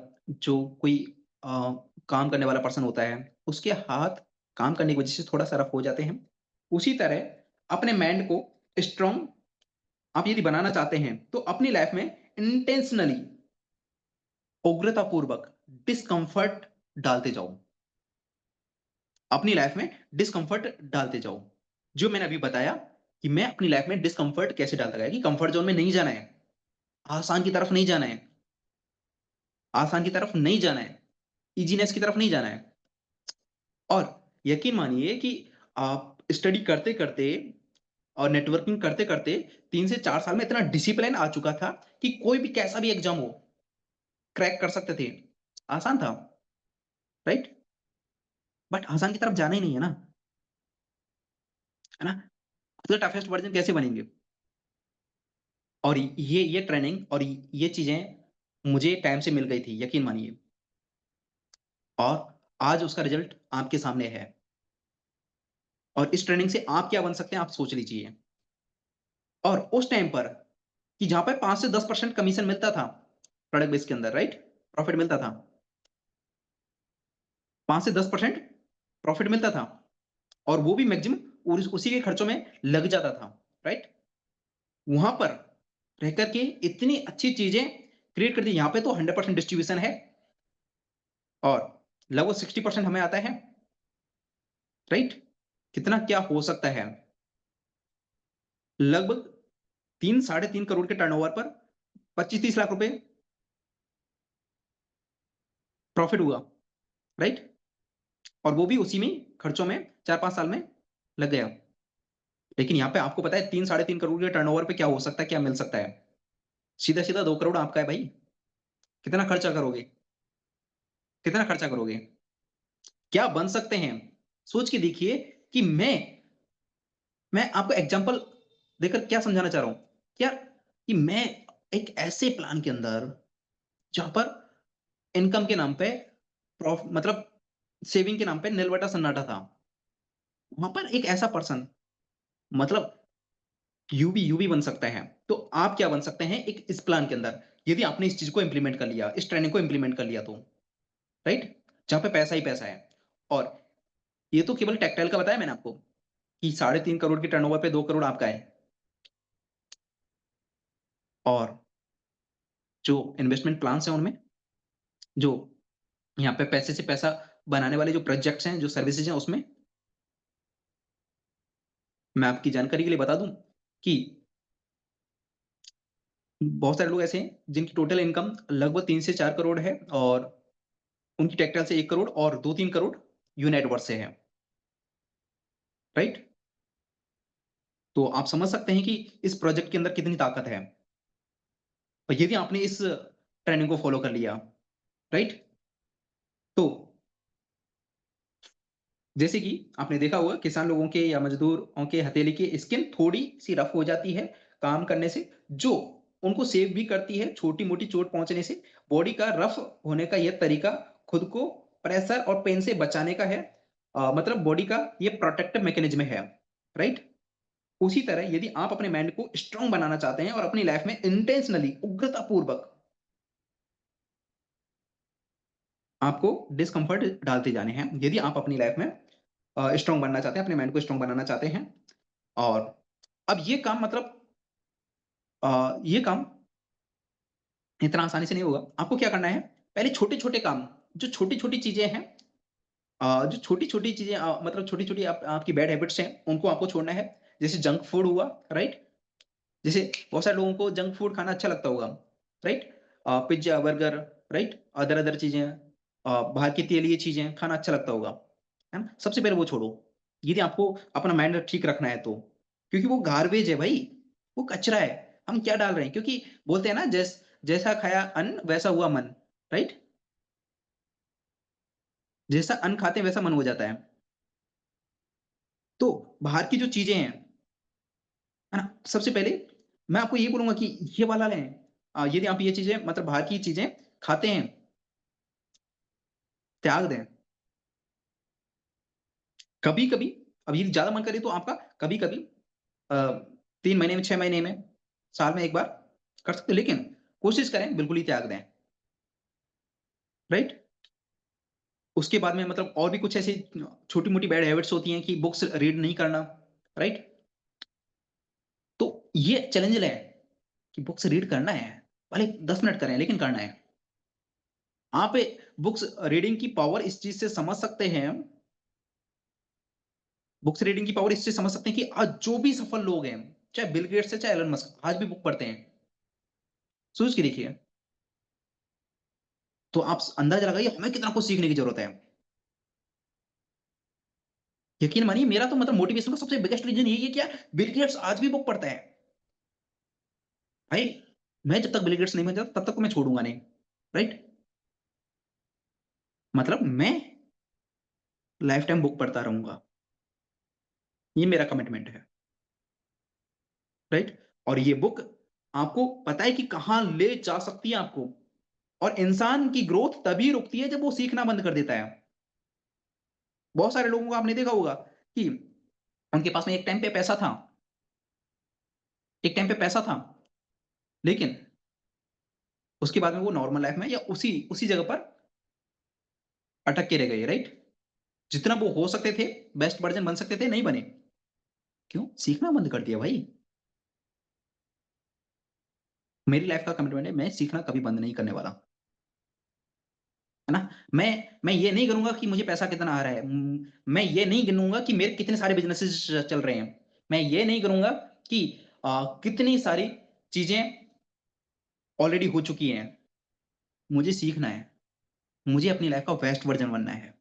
जो कोई अ, काम करने वाला पर्सन होता है, उसके हाथ काम करने की वजह से थोड़ा-सा रफ हो जाते हैं। उसी तरह अपने माइंड को स्ट्रॉन्ग आप यदि बनाना चाहते हैं, तो अपनी लाइफ में इंटेंशनली उग्रतापूर्वक डिस्कम्फर्ट डालते जाओ। अपनी लाइफ में डिस्कम्फर्ट डालते जाओ। जो मैंने अभी बताया कि मैं अपनी लाइफ में डिस्कम्फर्ट कैसे डालता गया कि कंफर्ट ज़ोन में नहीं जाना है, आसान की तरफ नहीं जाना है, आसान की तरफ नहीं जाना है, ईज़ीनेस की तरफ नहीं जाना है। और यकीन मानिए कि आप स्टडी करते-करते और नेटवर्किंग करते-करते 3 से 4 साल में इतना डिसिप्लिन आ चुका था कि कोई भी कैसा भी एग्ज़ाम हो, क्रैक कर सकते थे। आसान था, राइट? बट आसान की तरफ जाना ही नहीं है ना, है ना? तो टफेस्ट वर्ज़न कैसे बनेंगे? और ये ट्रेनिंग और ये चीज़ें मुझे टाइम से मिल गई थी, यकीन मानिए। और आज उसका रिज़ल्ट आपके सामने है। और इस ट्रेनिंग से आप क्या बन सकते हैं, आप सोच लीजिए। और उस टाइम पर कि जहाँ पे 5 से 10% कमीशन मिलता था, प्रोडक्ट बेस के अंदर, राइट? प्रॉफिट मिलता था। 5 से 10% प्रॉफिट मिलता था और वो भी मैक्सिमम उसी के खर्चों में लग जाता था, राइट? वहाँ पर रह कर के इतनी अच्छी चीज़ें क्रिएट कर दी, यहाँ पे तो 100% डिस्ट्रीब्यूशन है और लगभग 60% हमें आता है, राइट? कितना क्या हो सकता है? लगभग 3 साढ़े 3 करोड़ के टर्नओवर पर 25-30 लाख रुपए प्रॉफिट हुआ, राइट? और वो भी उसी में खर्चों में 4-5 साल में लग गया। लेकिन यहाँ पे आपको पता है 3 साढ़े 3 करोड़ के टर्नओवर पे क्या हो सकता है, क्या मिल सकता है? सीधा-सीधा 2 करोड़ आपका है भाई। कितना खर्चा करोगे? कितना खर्चा करोगे? क्या बन सकते हैं? सोच के देखिए कि मैं आपको एग्ज़ाम्पल देकर क्या समझाना चाह रहा हूँ? क्या कि मैं एक ऐसे प्लान के अंदर जहाँ पर इनकम के नाम पे मतलब सेविंग के नाम पे नीलवटा सन्नाटा था। वहाँ पर एक ऐसा पर्सन मतलब यूबी बन सकता है। तो आप क्या बन सकते हैं एक इस प्लान के अंदर, यदि आपने इस चीज़ को इम्प्लीमेंट कर लिया, इस ट्रेनिंग को इम्प्लीमेंट कर लिया तो, राइट? जहाँ पे पैसा ही पैसा है। और ये तो केवल टेक्सटाइल का बताया मैंने आपको कि साढ़े 3 करोड़ के टर्नओवर पे 2 करोड़ आपका है। और जो इन्वेस्टमेंट प्लान्स हैं उनमें, जो यहाँ पे पैसे से पैसा बनाने वाले जो प्रोजेक्ट्स हैं, जो सर्विसेज़ हैं उसमें, मैं आपकी जानकारी के लिए बता दूँ कि बहुत सारे लोग ऐसे हैं जिनकी टोटल इनकम लगभग 3 से 4 करोड़ है और उनकी टेक्सटाइल से 1 करोड़ और 2-3 करोड़ यूनाइटवर्क्स से है, राइट? तो आप समझ सकते हैं कि इस प्रोजेक्ट के अंदर कितनी ताकत है। और यदि आपने इस ट्रेनिंग को फॉलो कर लिया, राइट? तो जैसे कि आपने देखा होगा किसान लोगों के या मज़दूरों के हथेली की स्किन थोड़ी-सी रफ हो जाती है काम करने से, जो उनको सेव भी करती है छोटी-मोटी चोट पहुँचने से। बॉडी का रफ होने का ये तरीका खुद को प्रेशर और पेन से बचाने का है। मतलब बॉडी का ये प्रोटेक्टिव मैकेनिज़्म है, राइट? उसी तरह यदि आप अपने माइंड को स्ट्रॉन्ग बनाना चाहते हैं और अपनी लाइफ में इंटेंशनली उग्रतापूर्वक आपको डिस्कम्फर्ट डालते जाने हैं। यदि आप अपनी लाइफ में स्ट्रॉन्ग बनना चाहते हैं, अपने माइंड को स्ट्रॉन्ग बनाना चाहते हैं और अब ये काम मतलब ये काम इतना आसानी से नहीं होगा। आपको क्या करना है, पहले छोटे-छोटे काम, जो छोटी-छोटी चीज़ें हैं जो छोटी-छोटी चीज़ें मतलब छोटी-छोटी आपकी बैड हैबिट्स हैं, उनको आपको छोड़ना है। जैसे जंक फूड हुआ, राइट? जैसे बहुत सारे लोगों को जंक फूड खाना अच्छा लगता होगा, right? Pizza, burger, right? Other-other चीज़ें बाहर की तेलीय चीज़ें खाना अच्छा लगता होगा, है ना? सबसे पहले वो छोड़ो, यदि आपको अपना माइंड ठीक रखना है तो। क्योंकि वो गार्बेज है भाई, वो कचरा है। हम क्या डाल रहे हैं? क्योंकि बोलते हैं ना जैसा खाया अन्न वैसा हुआ मन, राइट? जैसा अन्न खाते हैं वैसा मन हो जाता है। तो बाहर की जो चीज़ें हैं, है ना? सबसे पहले मैं आपको ये बोलूँगा कि ये वाला लें। यदि आप ये चीज़ें मतलब बाहर की चीज़ें खाते हैं, त्याग दें। कभी-कभी अब यदि ज़्यादा मन करे तो आपका कभी-कभी अ, 3 महीने में, 6 महीने में, साल में 1 बार कर सकते हो, लेकिन कोशिश करें बिल्कुल ही त्याग दें, राइट? उसके बाद में मतलब और भी कुछ ऐसी छोटी-मोटी बैड हैबिट्स होती हैं कि बुक्स रीड नहीं करना, राइट? तो ये चैलेंज लें कि बुक्स रीड करना है, भले 10 मिनट करें लेकिन करना है। आप बुक्स रीडिंग की पावर इस चीज़ से समझ सकते हैं, बुक्स रीडिंग की पावर इससे समझ सकते हैं कि आज जो भी सफल लोग हैं, चाहे बिल गेट्स है, चाहे एलन मस्क, आज भी बुक पढ़ते हैं। सोच के देखिए, तो आप अंदाजा लगाइए हमें कितना कुछ सीखने की ज़रूरत है। यकीन मानिए मेरा तो मतलब मोटिवेशन का सबसे बिगेस्ट रीज़न यही है कि यार बिल गेट्स आज भी बुक पढ़ता है। भाई, मैं जब तक बिल गेट्स नहीं बन जाता तब तक तो मैं छोड़ूँगा नहीं, राइट? मतलब मैं लाइफ टाइम बुक पढ़ता रहूँगा। ये मेरा कमिटमेंट है, राइट? और ये बुक आपको पता है कि कहाँ ले जा सकती है आपको और इंसान की ग्रोथ तभी रुकती है जब वो सीखना बंद कर देता है। बहुत सारे लोगों को आपने देखा होगा कि उनके पास में एक टाइम पे पैसा था, लेकिन उसके बाद में वो नॉर्मल लाइफ में या उसी उसी जगह पर अटक के रह गए, राइट? जितना वो हो सकते थे, बेस्ट वर्ज़न बन सकते थे, नहीं बने। क्यों? सीखना बंद कर दिया भाई। मेरी लाइफ का कमिटमेंट है, मैं सीखना कभी बंद नहीं करने वाला, है ना? मैं ये नहीं करूँगा कि मुझे पैसा कितना आ रहा है। मैं ये नहीं गिनूँगा कि मेरे कितने सारे बिज़नेसेस चल रहे हैं। मैं ये नहीं करूँगा कि कितनी सारी चीज़ें ऑलरेडी हो चुकी हैं। मुझे सीखना है। मुझे अपनी लाइफ का बेस्ट वर्ज़न बनना है,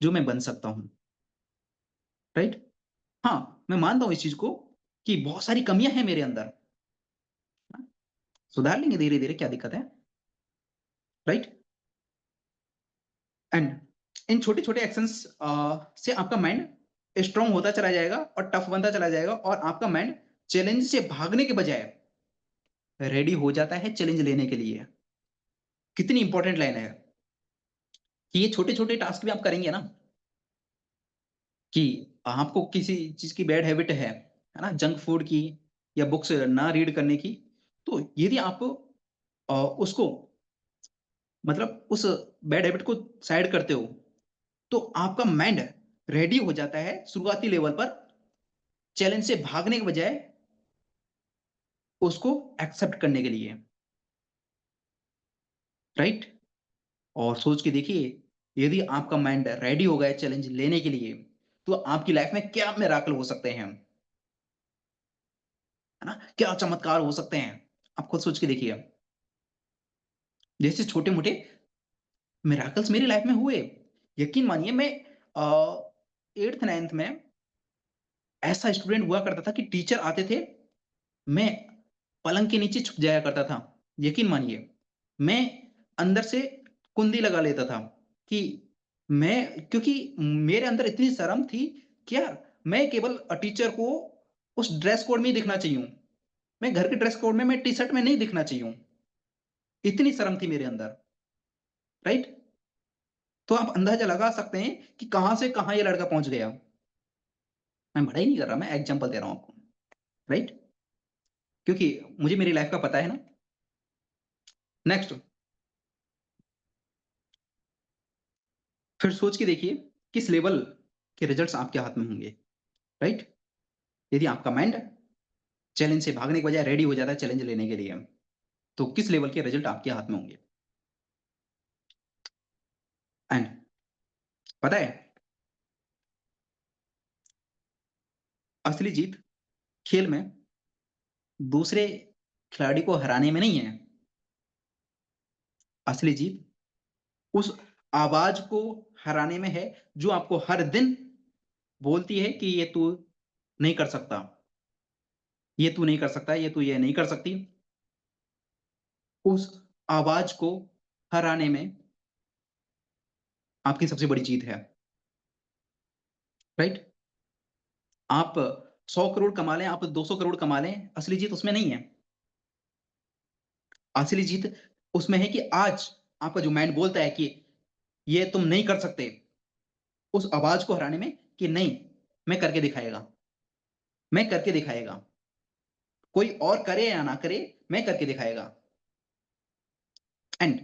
जो मैं बन सकता हूँ, राइट? हाँ, मैं मानता हूँ इस चीज़ को कि बहुत सारी कमियाँ हैं मेरे अंदर, हाँ, सुधार लेंगे धीरे-धीरे, क्या दिक्कत है, राइट? एंड इन छोटे-छोटे एक्शंस से आपका माइंड स्ट्रॉन्ग होता चला जाएगा और टफ बनता चला जाएगा और आपका माइंड चैलेंज से भागने के बजाय रेडी हो जाता है चैलेंज लेने के लिए। कितनी इंपॉर्टेंट लाइन है कि ये छोटे-छोटे टास्क भी आप करेंगे ना कि आपको किसी चीज़ की बैड हैबिट है ना? जंक फूड की या बुक्स ना रीड करने की, तो यदि आप उसको मतलब उस बैड हैबिट को साइड करते हो, तो आपका माइंड रेडी हो जाता है शुरुआती लेवल पर चैलेंज से भागने के बजाय उसको एक्सेप्ट करने के लिए, राइट? और सोच के देखिए, यदि आपका माइंड रेडी हो गया है चैलेंज लेने के लिए, तो आपकी लाइफ में क्या मिरेकल हो सकते हैं, है ना? क्या चमत्कार हो सकते हैं? आप खुद सोच के देखिए। जैसे छोटे-मोटे मिरेकल्स मेरी लाइफ में हुए। यकीन मानिए मैं 8th 9th में ऐसा स्टूडेंट हुआ करता था कि टीचर आते थे, मैं पलंग के नीचे छुप जाया करता था। यकीन मानिए, मैं अंदर से कुंडी लगा लेता था कि मैं क्योंकि मेरे अंदर इतनी शर्म थी कि यार मैं केवल टीचर को उस ड्रेस कोड में ही दिखना चाहिए हूँ। मैं घर के ड्रेस कोड में मैं टी-शर्ट में नहीं दिखना चाहिए हूँ। इतनी शर्म थी मेरे अंदर, राइट? तो आप अंदाज़ा लगा सकते हैं कि कहाँ से कहाँ ये लड़का पहुँच गया। मैं बड़ाई नहीं कर रहा, मैं एग्ज़ाम्पल दे रहा हूँ आपको, राइट? क्योंकि मुझे मेरी लाइफ़ का पता है ना। नेक्स्ट फिर सोच के देखिए किस लेवल के रिजल्ट्स आपके हाथ में होंगे, राइट? यदि आपका माइंड चैलेंज से भागने के बजाय रेडी हो जाता है चैलेंज लेने के लिए। तो किस लेवल के रिजल्ट आपके हाथ में होंगे? एंड पता है, असली जीत खेल में दूसरे खिलाड़ी को हराने में नहीं है। असली जीत उस आवाज को हराने में है, जो आपको हर दिन बोलती है कि ये तू नहीं कर सकता, ये तू नहीं कर सकता, ये तू ये नहीं कर सकती। उस आवाज को हराने में आपकी सबसे बड़ी जीत है, राइट? आप 100 करोड़ कमा लें, आप 200 करोड़ कमा लें, असली जीत उसमें नहीं है। असली जीत उसमें है कि आज आपका जो माइंड बोलता है कि ये तुम नहीं कर सकते, उस आवाज को हराने में कि नहीं, मैं करके दिखाएगा, मैं करके दिखाएगा। कोई और करे या ना करे, मैं करके दिखाएगा। एंड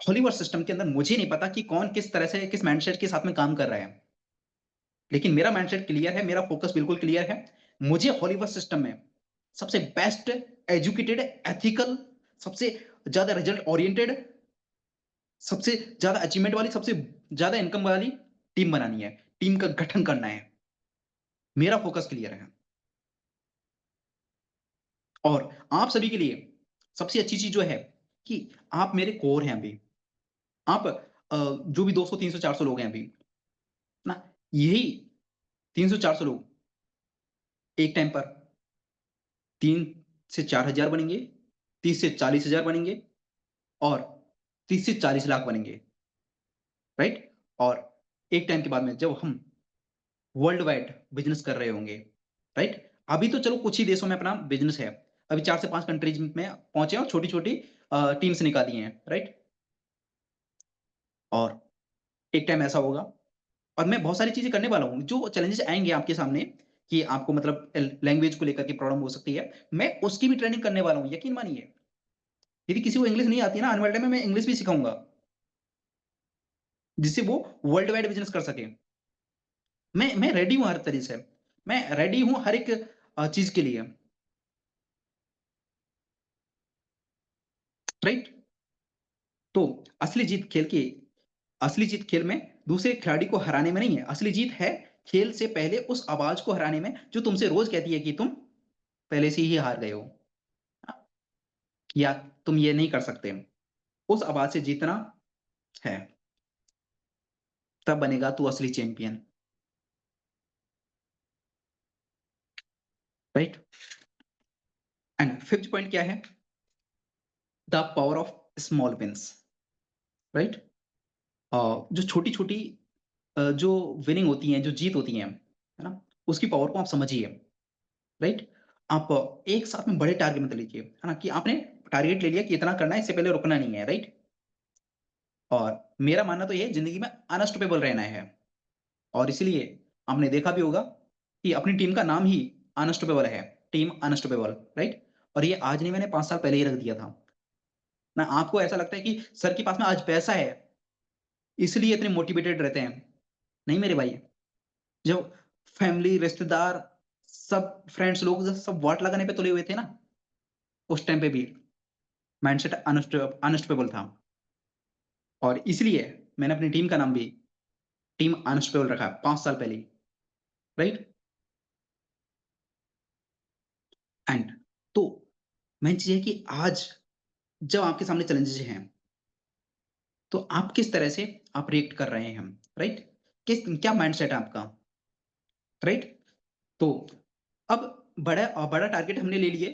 हॉलीवुड सिस्टम के अंदर मुझे नहीं पता कि कौन किस तरह से, किस माइंडसेट के साथ में काम कर रहा है, लेकिन मेरा माइंडसेट क्लियर है, मेरा फोकस बिल्कुल क्लियर है। मुझे हॉलीवुड सिस्टम में सबसे बेस्ट, एजुकेटेड, एथिकल, सबसे ज्यादा रिजल्ट ओरिएंटेड, सबसे ज्यादा अचीवमेंट वाली, सबसे ज्यादा इनकम वाली टीम बनानी है, टीम का गठन करना है। मेरा फोकस क्लियर है। और आप सभी के लिए सबसे अच्छी चीज जो है कि आप मेरे कोर हैं अभी। आप जो भी 200 300 400 लोग हैं अभी ना, यही 300 400 लोग एक टाइम पर 3 से 4 हजार बनेंगे, 30 से 40 हजार बनेंगे, और 30 से 40 लाख बनेंगे, राइट? और एक टाइम के बाद में जब हम वर्ल्ड वाइड बिजनेस कर रहे होंगे, राइट? अभी तो चलो कुछ ही देशों में अपना बिजनेस है, अभी 4 से 5 कंट्रीज में पहुंचे और छोटी छोटी टीम्स निकाली हैं, राइट? और एक टाइम ऐसा होगा, और मैं बहुत सारी चीजें करने वाला हूँ, जो चैलेंजेस आएंगे आपके सामने कि आपको मतलब लैंग्वेज को लेकर के प्रॉब्लम हो सकती है, मैं उसकी भी ट्रेनिंग करने वाला हूँ, यकीन मानिए। यदि किसी को इंग्लिश नहीं आती है ना, आने वाले टाइम में मैं इंग्लिश भी सिखाऊंगा, जिससे वो वर्ल्ड वाइड बिजनेस कर सके। मैं रेडी हूँ हर तरीके से, मैं रेडी हूँ हर एक चीज के लिए, राइट? तो असली जीत खेल की, असली जीत खेल में दूसरे खिलाड़ी को हराने में नहीं है, असली जीत है खेल से पहले उस आवाज को हराने में, जो तुमसे रोज कहती है कि तुम पहले से ही हार गए हो, या तुम ये नहीं कर सकते। उस आवाज से जीतना है, तब बनेगा तू असली champion, right? And fifth point क्या है? The power of small wins, right? जो छोटी छोटी जो विनिंग होती हैं, जो जीत होती हैं, है ना, उसकी पावर को आप समझिए, राइट? आप एक साथ में बड़े टारगेट मत लीजिए, है ना, कि आपने टारगेट ले लिया कि इतना करना है, इससे पहले रुकना नहीं है, राइट? और मेरा मानना तो ये है, जिंदगी में अनस्टॉपेबल रहना है, और इसीलिए आपने देखा भी होगा कि अपनी टीम का नाम ही अनस्टॉपेबल है, टीम अनस्टॉपेबल, राइट? और ये आज नहीं, मैंने 5 साल पहले ही रख दिया था ना। आपको ऐसा लगता है कि सर के पास में आज पैसा है, इसलिए इतने मोटिवेटेड रहते हैं। नहीं मेरे भाई, जब फैमिली, रिश्तेदार, सब फ्रेंड्स लोग जब सब वाट लगाने पे तुले हुए थे ना, उस टाइम पे भी माइंडसेट अनस्टेबल था, और इसलिए मैंने अपनी टीम का नाम भी टीम अनस्टेबल रखा 5 साल पहले, राइट? एंड तो मेन चीज है कि आज जब आपके सामने चैलेंजेस हैं, तो आप किस तरह से आप रिएक्ट कर रहे हैं, राइट? किस, क्या माइंडसेट है आपका, राइट? तो अब बड़ा टारगेट हमने ले लिए,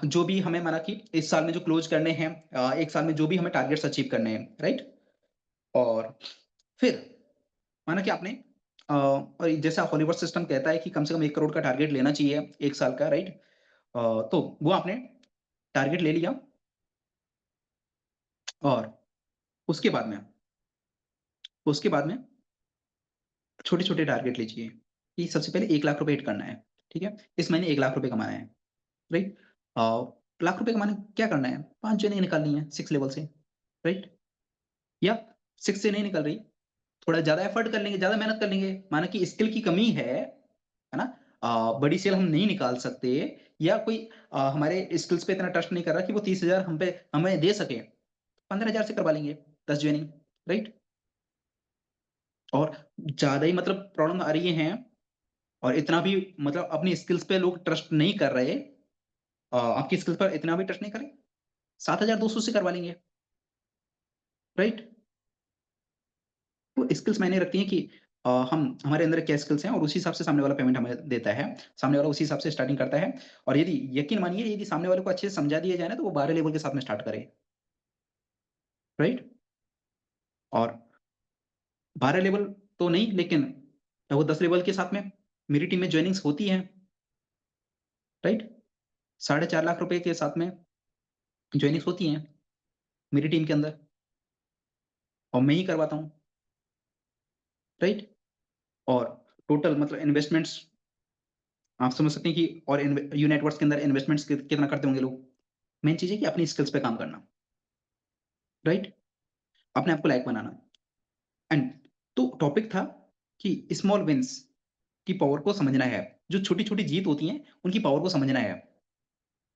जो भी हमें माना कि इस साल में जो क्लोज करने हैं, एक साल में जो भी हमें टारगेट्स अचीव करने हैं, राइट? और फिर माना कि आपने और जैसा हॉलीवुड सिस्टम कहता है कि कम से कम 1 करोड़ का टारगेट लेना चाहिए एक साल का, राइट? तो वो आपने टारगेट ले लिया, और उसके बाद में, उसके बाद में छोटे छोटे टारगेट लीजिए, कि सबसे पहले 1 लाख रुपए हिट करना है, ठीक है? इस महीने 1 लाख रुपए कमाना है, राइट? लाख रुपए कमाने क्या करना है? 5 जने निकालनी है 6 लेवल से, राइट? या 6 से नहीं निकल रही, थोड़ा ज्यादा एफर्ट कर लेंगे, ज्यादा मेहनत कर लेंगे, माना कि स्किल की कमी है ना? बड़ी सेल हम नहीं निकाल सकते या कोई हमारे स्किल्स पे इतना ट्रस्ट नहीं कर रहा कि वो 30,000 हमें दे सके, 15,000 से करवा लेंगे 10 जॉइनिंग, राइट? और ज़्यादा ही मतलब प्रॉब्लम आ रही है और इतना भी मतलब अपनी स्किल्स पे लोग ट्रस्ट नहीं कर रहे, आपकी स्किल्स पर इतना भी ट्रस्ट नहीं कर रहे, 7,200 से करवा लेंगे, राइट? तो स्किल्स मायने रखती हैं कि हम हमारे अंदर क्या स्किल्स हैं और उसी हिसाब से सामने वाला पेमेंट हमें देता है। सामने वाला उसी हिसाब से स्टार्टिंग करता है और यदि यकीन मानिए यदि सामने वाले को अच्छे से समझा दिया जाए ना तो वो 12 लेवल के साथ में स्टार्ट करे, राइट? और 12 लेवल तो नहीं लेकिन वो 10 लेवल के साथ में मेरी टीम में जॉइनिंग्स होती हैं, राइट? 4.5 लाख रुपए के साथ में जॉइनिंग्स होती हैं मेरी टीम के अंदर और मैं ही करवाता हूँ, राइट? और टोटल मतलब इन्वेस्टमेंट्स आप समझ सकते हैं कि और यू नेटवर्क्स के अंदर इन्वेस्टमेंट्स कितना करते होंगे लोग। मेन चीज़ है कि अपनी स्किल्स पे काम करना, राइट? अपने आप को लायक बनाना एंड तो टॉपिक था कि स्मॉल विन्स की पावर को समझना है। जो छोटी-छोटी जीत होती हैं, उनकी पावर को समझना है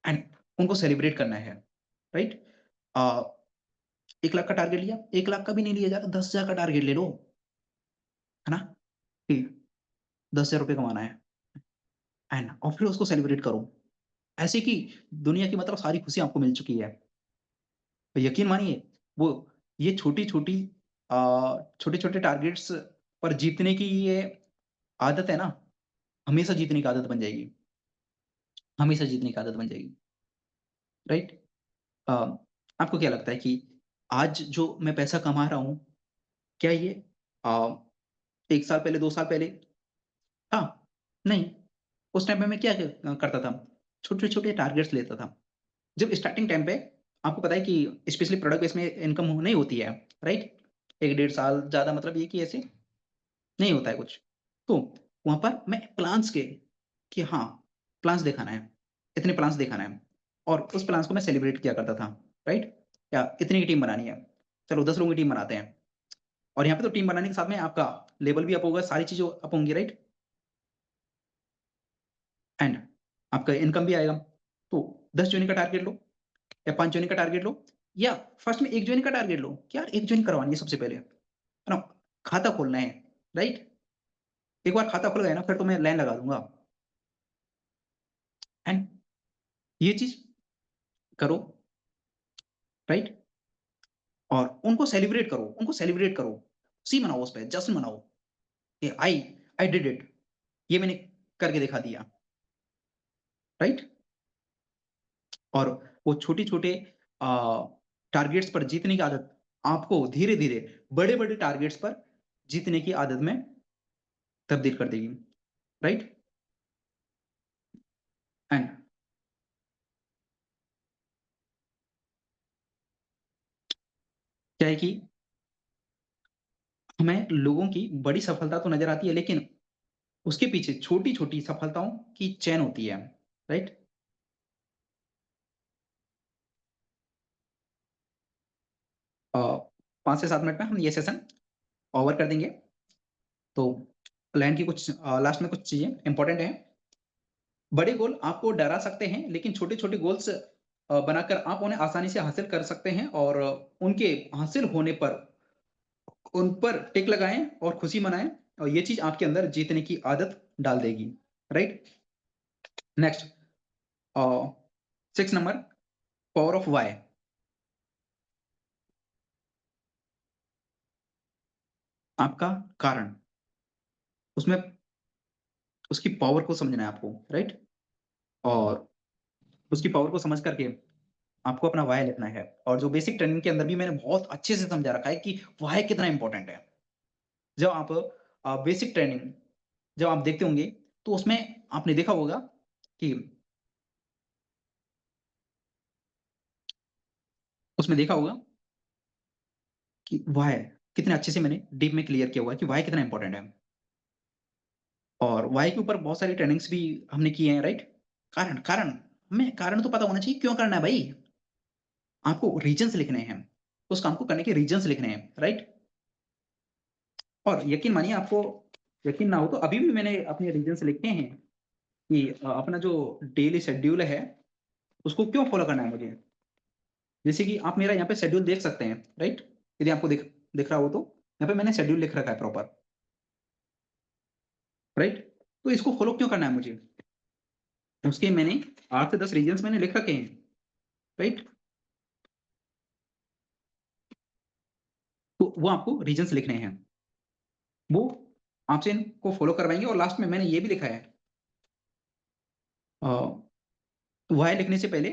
एंड उनको सेलिब्रेट करना है, राइट? अ, 1 लाख का टारगेट लिया, 1 लाख का भी नहीं लिया जाता, 10,000 का टारगेट ले लो, है ना? कि ₹10,000 कमाना है एंड और फिर उसको सेलिब्रेट करो। ऐसे कि दुनिया की मतलब सारी खुशी आपको मिल चुकी है। तो यकीन मानिए वो ये छोटी-छोटी अ, छोटे-छोटे टारगेट्स पर जीतने की ये आदत है ना, हमेशा जीतने की आदत बन जाएगी, हमेशा जीतने की आदत बन जाएगी, राइट? अ, आपको क्या लगता है कि आज जो मैं पैसा कमा रहा हूँ, क्या ये अ, 1 साल पहले, 2 साल पहले था? नहीं। उस टाइम पे मैं क्या करता था? छोटे-छोटे टारगेट्स लेता था। जब स्टार्टिंग टाइम पे आपको पता है कि स्पेशली प्रोडक्ट बेस में इनकम नहीं होती है, राइट? 1 डेढ़ साल ज़्यादा मतलब ये कि ऐसे नहीं होता है कुछ। तो वहाँ पर मैं प्लान्स के कि हाँ, प्लान्स दिखाना है, इतने प्लान्स दिखाना है और उस प्लान्स को मैं सेलिब्रेट किया करता था, राइट? या इतनी की टीम बनानी है, चलो 10 लोगों की टीम बनाते हैं और यहाँ पे तो टीम बनाने के साथ में आपका लेवल भी अप होगा, सारी चीज़ें अप होंगी, राइट? एंड आपका इनकम भी आएगा। तो 10 जॉइनिंग का टारगेट लो या 5 जॉइनिंग का टारगेट लो या फर्स्ट में 1 जॉइनिंग का टारगेट लो कि यार 1 जॉइन करवानी है सबसे पहले, है ना? खाता खोलना है, राइट? एक बार खाता खुल गया ना फिर तो मैं लाइन लगा दूँगा एंड ये चीज़ करो, राइट? और उनको सेलिब्रेट करो। खुशी मनाओ उस पे, जश्न मनाओ कि आई डिड इट ये मैंने करके दिखा दिया, राइट? और वो छोटे-छोटे अ, टारगेट्स पर जीतने की आदत आपको धीरे-धीरे बड़े-बड़े टारगेट्स पर जीतने की आदत में तब्दील कर देगी, राइट? एंड क्या है कि हमें लोगों की बड़ी सफलता तो नज़र आती है लेकिन उसके पीछे छोटी-छोटी सफलताओं की चेन होती है, राइट? 5 से 7 मिनट में हम ये सेशन ओवर कर देंगे। तो प्लान की कुछ लास्ट में कुछ चीज़ें इम्पोर्टेंट हैं। बड़े गोल आपको डरा सकते हैं, लेकिन छोटे-छोटे गोल्स बनाकर आप उन्हें आसानी से हासिल कर सकते हैं और उनके हासिल होने पर उन पर टिक लगाएँ और खुशी मनाएँ और ये चीज़ आपके अंदर जीतने की आदत डाल देगी, right? Next uh, 6 number power of why आपका कारण, उसमें उसकी पावर को समझना है आपको, राइट? और उसकी पावर को समझ कर के आपको अपना व्हाय लिखना है और जो बेसिक ट्रेनिंग के अंदर भी मैंने बहुत अच्छे से समझा रखा है कि व्हाय कितना इम्पोर्टेंट है। जब आप बेसिक ट्रेनिंग जब आप देखते होंगे, तो उसमें आपने देखा होगा कि उसमें देखा होगा कि व्हाय कितने अच्छे से मैंने डीप में क्लियर किया हुआ है कि व्हाय कितना इम्पोर्टेंट है और व्हाय के ऊपर बहुत सारी ट्रेनिंग्स भी हमने किए हैं, राइट? कारण कारण हमें कारण तो पता होना चाहिए क्यों करना है भाई? आपको रीज़न्स लिखने हैं। उस काम को करने के रीज़न्स लिखने हैं, राइट? और यकीन मानिए आपको यकीन ना हो तो अभी भी मैंने अपने रीज़न्स लिखे हैं। कि अपना जो डेली शेड्यूल है, उसको क्यों फ़ॉलो करना है मुझे? जैसे कि आप मेरा यहाँ पे शेड्यूल देख सकते हैं, राइट? यदि आपको दिख दिख रहा हो तो, यहाँ पे मैंने शेड्यूल लिख रखा है प्रॉपर, राइट? तो इसको फ़ॉलो क्यों करना है मुझे? उसके मैंने 8 से 10 रीज़न्स मैंने लिख रखे हैं, राइट? तो वो आपको रीज़न्स लिखने हैं। वो आपसे इनको फ़ॉलो करवाएँगे और लास्ट में मैंने ये भी लिखा है अ, व्हाय लिखने से पहले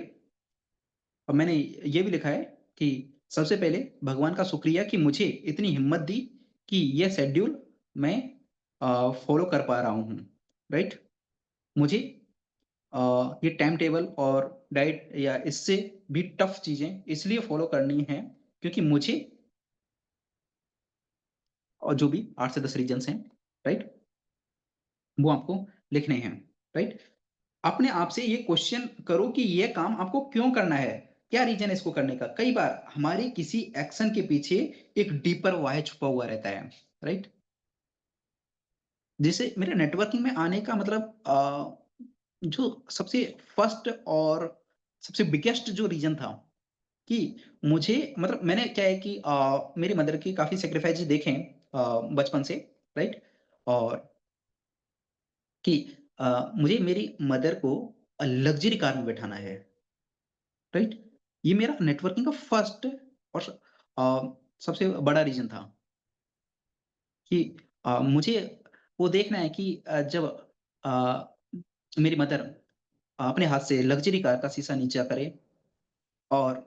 मैंने ये भी लिखा है कि सबसे पहले भगवान का शुक्रिया कि मुझे इतनी हिम्मत दी कि ये शेड्यूल मैं फ़ॉलो कर पा रहा हूँ, राइट? मुझे ये टाइम टेबल और डाइट या इससे भी टफ़ चीज़ें इसलिए फ़ॉलो करनी हैं क्योंकि मुझे और जो भी 8 से 10 रीज़न्स हैं, राइट? वो आपको लिखने हैं, राइट? अपने आप से ये क्वेश्चन करो कि ये काम आपको क्यों करना है? क्या रीज़न है इसको करने का? कई बार हमारे किसी एक्शन के पीछे एक डीपर व्हाय छुपा हुआ रहता है, राइट? जैसे मेरे नेटवर्किंग में आने का मतलब जो सबसे फर्स्ट और सबसे बिगेस्ट जो रीज़न था कि मुझे मतलब मैंने क्या है कि मेरी मदर की काफ़ी सैक्रिफाइसेज़ देखे हैं बचपन से, राइट? और कि मुझे मेरी मदर को लग्ज़री कार में बैठाना है, राइट? ये मेरा नेटवर्किंग का फर्स्ट और सबसे बड़ा रीज़न था कि मुझे वो देखना है कि जब अ, मेरी मदर अपने हाथ से लग्ज़री कार का शीशा नीचा करे और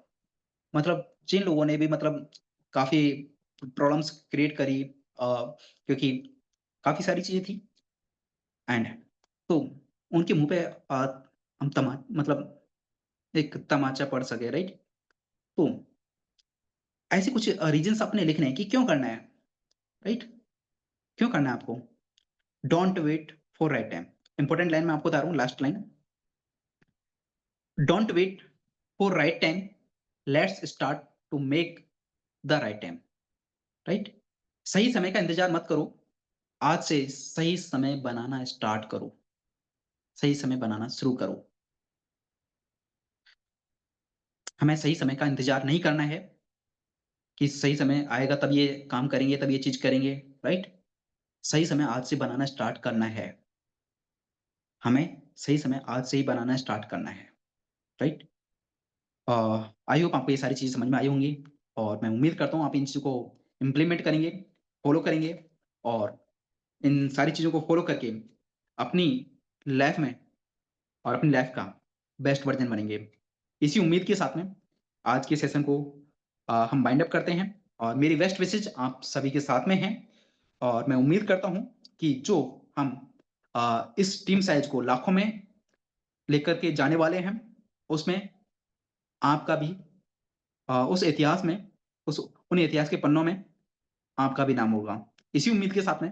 मतलब जिन लोगों ने भी मतलब काफ़ी प्रॉब्लम्स क्रिएट करी क्योंकि काफ़ी सारी चीज़ें थी एंड तो उनके मुँह पे हम मतलब एक तमाचा पड़ सके, राइट? तो ऐसे कुछ रीज़न्स अपने लिखने हैं कि क्यों करना है, राइट? क्यों करना है आपको? Don't wait for right time. Important line मैं आपको बता रहा हूँ last line. Don't wait for right time, let's start to make the right time, right? सही समय का इंतज़ार मत करो, आज से सही समय बनाना स्टार्ट करो, सही समय बनाना शुरू करो। हमें सही समय का इंतज़ार नहीं करना है कि सही समय आएगा तब ये काम करेंगे, तब ये चीज़ करेंगे, राइट? सही समय आज से बनाना स्टार्ट करना है। हमें सही समय आज से ही बनाना स्टार्ट करना है, राइट? अ, आई होप आपको ये सारी चीज़ें समझ में आई होंगी और मैं उम्मीद करता हूँ आप इन चीज़ों को इम्प्लीमेंट करेंगे, फ़ॉलो करेंगे और इन सारी चीज़ों को फ़ॉलो करके अपनी लाइफ़ में और अपनी लाइफ़ का बेस्ट वर्ज़न बनेंगे। इसी उम्मीद के साथ में आज के सेशन को हम वाइंड अप करते हैं और मेरी बेस्ट विशेज़ आप सभी के साथ में हैं और मैं उम्मीद करता हूँ कि जो हम इस टीम साइज़ को लाखों में लेकर के जाने वाले हैं, उसमें आपका भी उस इतिहास में उस उन इतिहास के पन्नों में आपका भी नाम होगा। इसी उम्मीद के साथ में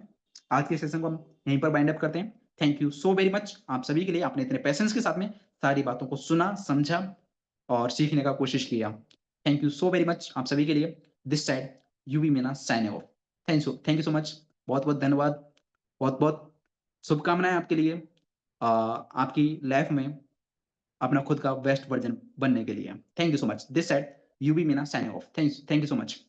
आज के सेशन को हम यहीं पर वाइंड अप करते हैं। Thank you so very much आप सभी के लिए आपने इतने पेशेंस के साथ में सारी बातों को सुना, समझा और सीखने का कोशिश किया। Thank you so very much आप सभी के लिए। This side UV Meena signing off. Thank you so much. बहुत-बहुत धन्यवाद। बहुत-बहुत शुभकामनाएँ आपके लिए आपकी लाइफ में अपना खुद का बेस्ट वर्ज़न बनने के लिए। Thank you so much. This side UV Meena signing off. Thank you so much.